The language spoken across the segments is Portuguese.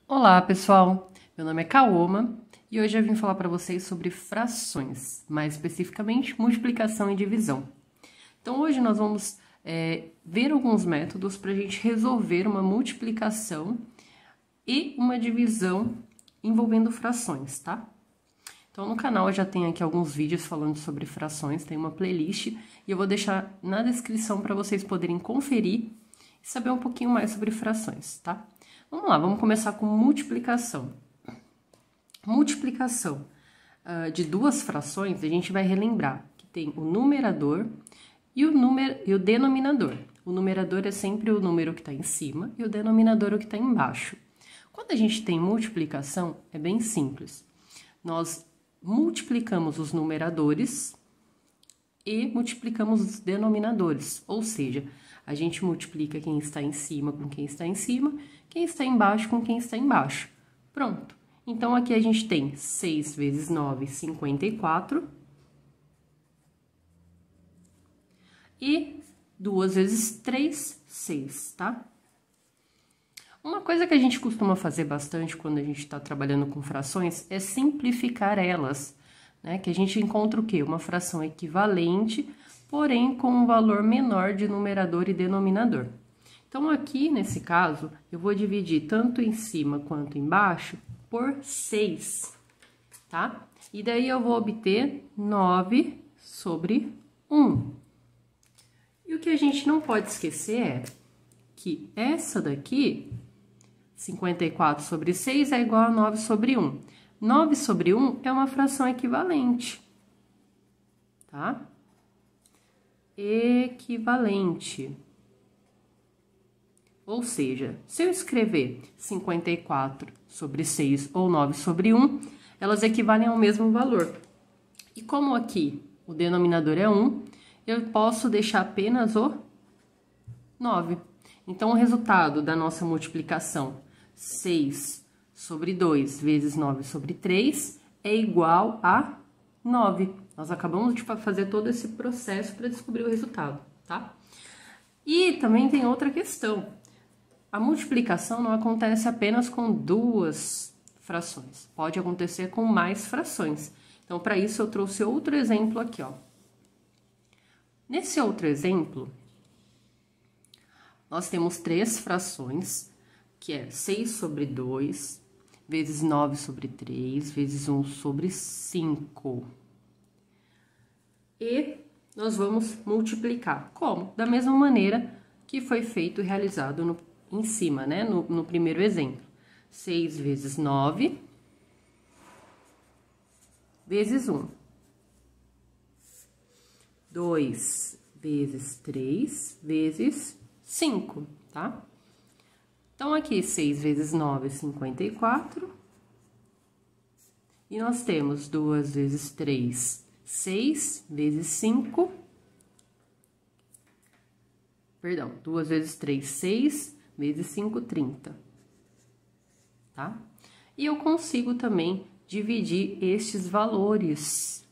Olá, pessoal! Meu nome é Kaoma e hoje eu vim falar para vocês sobre frações, mais especificamente multiplicação e divisão. Então, hoje nós vamos ver alguns métodos para a gente resolver uma multiplicação e uma divisão envolvendo frações, tá? Então, no canal eu já tenho aqui alguns vídeos falando sobre frações, tem uma playlist e eu vou deixar na descrição para vocês poderem conferir e saber um pouquinho mais sobre frações, tá? Vamos lá, vamos começar com multiplicação. Multiplicação de duas frações, a gente vai relembrar que tem o numerador e o denominador. O numerador é sempre o número que está em cima e o denominador é o que está embaixo. Quando a gente tem multiplicação, é bem simples. Nós multiplicamos os numeradores e multiplicamos os denominadores, ou seja, a gente multiplica quem está em cima com quem está em cima, quem está embaixo com quem está embaixo. Pronto. Então, aqui a gente tem 6 vezes 9, 54. E 2 vezes 3, 6, tá? Uma coisa que a gente costuma fazer bastante quando a gente está trabalhando com frações é simplificar elas, né? Que a gente encontra o quê? Uma fração equivalente, porém com um valor menor de numerador e denominador. Então, aqui, nesse caso, eu vou dividir tanto em cima quanto embaixo por 6, tá? E daí, eu vou obter 9 sobre 1. E o que a gente não pode esquecer é que essa daqui, 54 sobre 6, é igual a 9 sobre 1. 9 sobre 1 é uma fração equivalente, tá? Equivalente. Ou seja, se eu escrever 54 sobre 6 ou 9 sobre 1, elas equivalem ao mesmo valor. E como aqui o denominador é 1, eu posso deixar apenas o 9. Então, o resultado da nossa multiplicação, 6 sobre 2 vezes 9 sobre 3, é igual a 9. Nós acabamos de fazer todo esse processo para descobrir o resultado, tá? E também tem outra questão. A multiplicação não acontece apenas com duas frações. Pode acontecer com mais frações. Então, para isso, eu trouxe outro exemplo aqui, ó. Nesse outro exemplo, nós temos 3 frações, que é 6 sobre 2, vezes 9 sobre 3, vezes 1 sobre 5. E nós vamos multiplicar. Como? Da mesma maneira que foi feito e realizado em cima, né? No primeiro exemplo. 6 vezes 9, vezes 1. 2 vezes 3, vezes 5, tá? Então, aqui, 6 vezes 9 é 54. E nós temos 2 vezes 3, 6, vezes 5. Perdão, 2 vezes 3, 6, vezes 5, 30. Tá? E eu consigo também dividir estes valores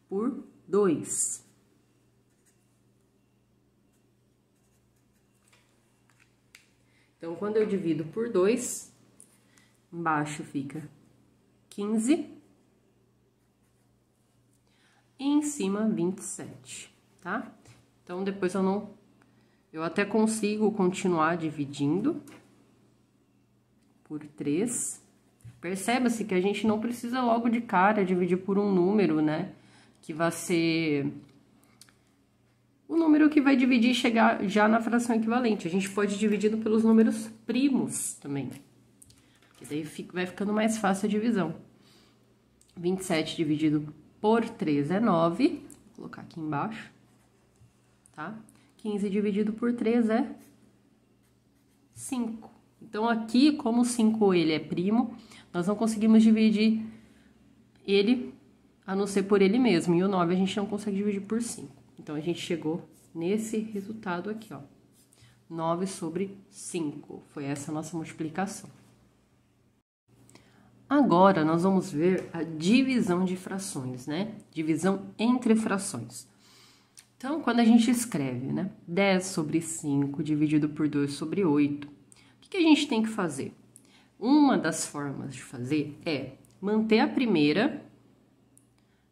por 2. Então, quando eu divido por 2, embaixo fica 15 e em cima 27, tá? Então, depois eu até consigo continuar dividindo por 3. Perceba-se que a gente não precisa logo de cara dividir por um número, né? Que vai ser o número que vai dividir e chegar já na fração equivalente. A gente pode dividir pelos números primos também. Porque daí vai ficando mais fácil a divisão. 27 dividido por 3 é 9. Vou colocar aqui embaixo, tá? 15 dividido por 3 é 5. Então, aqui, como o 5 ele é primo, nós não conseguimos dividir ele, a não ser por ele mesmo. E o 9 a gente não consegue dividir por 5. Então, a gente chegou nesse resultado aqui, ó. 9 sobre 5. Foi essa a nossa multiplicação. Agora, nós vamos ver a divisão de frações, né? Divisão entre frações. Então, quando a gente escreve, né? 10 sobre 5 dividido por 2 sobre 8, o que a gente tem que fazer? Uma das formas de fazer é manter a primeira,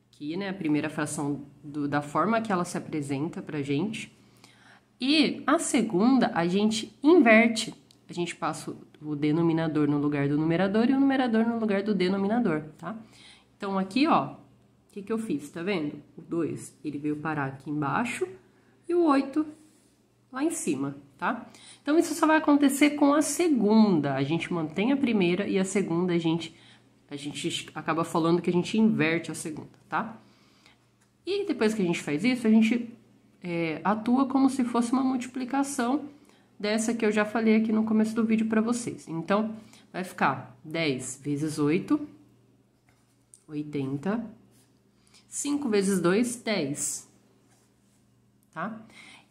aqui, né, a primeira fração da forma que ela se apresenta pra gente, e a segunda a gente inverte, a gente passa o denominador no lugar do numerador e o numerador no lugar do denominador, tá? Então, aqui, ó, o que que eu fiz, tá vendo? O 2, ele veio parar aqui embaixo e o 8 lá em cima, tá? Então, isso só vai acontecer com a segunda. A gente mantém a primeira e a segunda a gente acaba falando que a gente inverte a segunda, tá? E depois que a gente faz isso, a gente atua como se fosse uma multiplicação dessa que eu já falei aqui no começo do vídeo para vocês. Então, vai ficar 10 vezes 8, 80. 5 vezes 2, 10. Tá?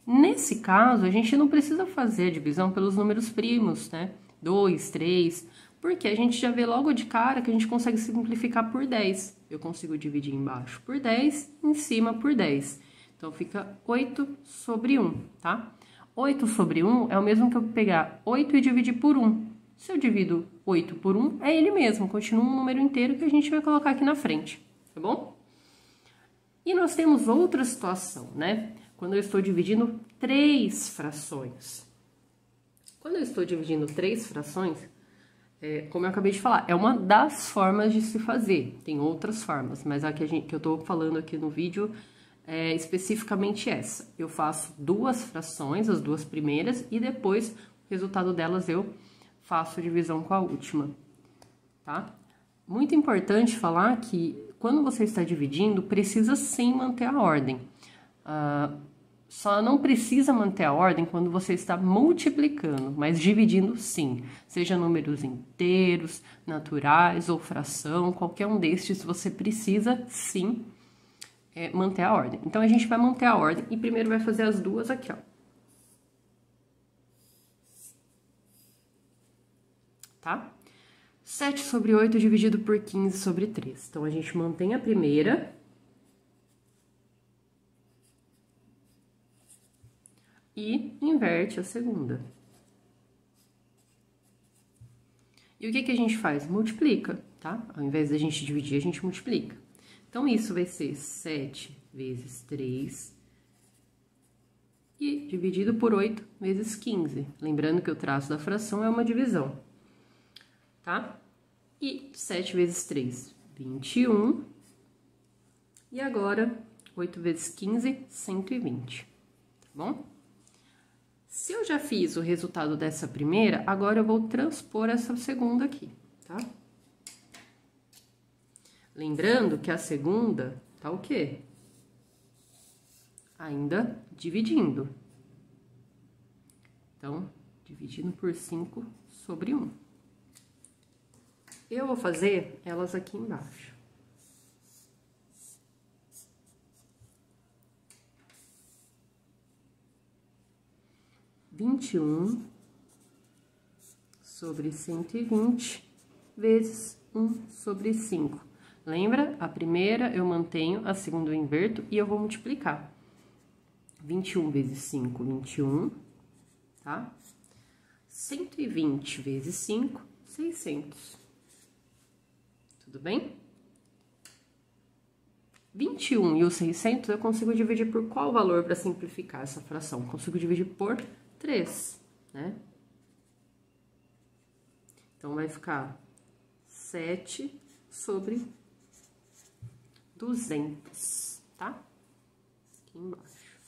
Nesse caso, a gente não precisa fazer a divisão pelos números primos, né? 2, 3, porque a gente já vê logo de cara que a gente consegue simplificar por 10. Eu consigo dividir embaixo por 10, em cima por 10. Então, fica 8 sobre 1, tá? 8 sobre 1 é o mesmo que eu pegar 8 e dividir por 1. Se eu divido 8 por 1, é ele mesmo, continua um número inteiro que a gente vai colocar aqui na frente, tá bom? E nós temos outra situação, né? Quando eu estou dividindo 3 frações. Quando eu estou dividindo 3 frações, como eu acabei de falar, é uma das formas de se fazer. Tem outras formas, mas a que eu tô falando aqui no vídeo é especificamente essa. Eu faço 2 frações, as 2 primeiras, e depois, o resultado delas, eu faço a divisão com a última, tá? Muito importante falar que quando você está dividindo, precisa sim manter a ordem. Só não precisa manter a ordem quando você está multiplicando, mas dividindo sim. Seja números inteiros, naturais ou fração, qualquer um destes você precisa sim manter a ordem. Então, a gente vai manter a ordem e primeiro vai fazer as duas aqui, ó. Tá? 7 sobre 8 dividido por 15 sobre 3. Então, a gente mantém a primeira. E inverte a segunda. E o que que a gente faz? Multiplica, tá? Ao invés da gente dividir, a gente multiplica. Então, isso vai ser 7 vezes 3 e dividido por 8 vezes 15. Lembrando que o traço da fração é uma divisão, tá? E 7 vezes 3, 21. E agora, 8 vezes 15, 120, tá bom? Se eu já fiz o resultado dessa primeira, agora eu vou transpor essa segunda aqui, tá? Lembrando que a segunda tá o quê? Ainda dividindo. Então, dividindo por 5 sobre 1. Eu vou fazer elas aqui embaixo. (21 sobre 120 vezes 1 sobre 5. Lembra? A primeira eu mantenho, a segunda eu inverto e eu vou multiplicar. 21 vezes 5, 21, tá? 120 vezes 5, 600. Tudo bem? 21 e o 600 eu consigo dividir por qual valor para simplificar essa fração? Consigo dividir por 3, né? Então, vai ficar 7 sobre 200, tá? Aqui embaixo.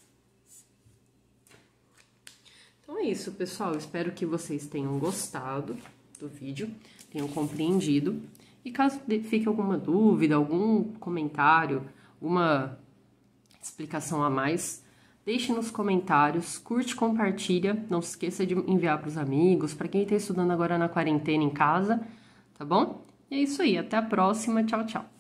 Então, é isso, pessoal. Espero que vocês tenham gostado do vídeo, tenham compreendido. E caso fique alguma dúvida, algum comentário, alguma explicação a mais, deixe nos comentários, curte, compartilha, não se esqueça de enviar para os amigos, para quem está estudando agora na quarentena em casa, tá bom? E é isso aí, até a próxima, tchau, tchau!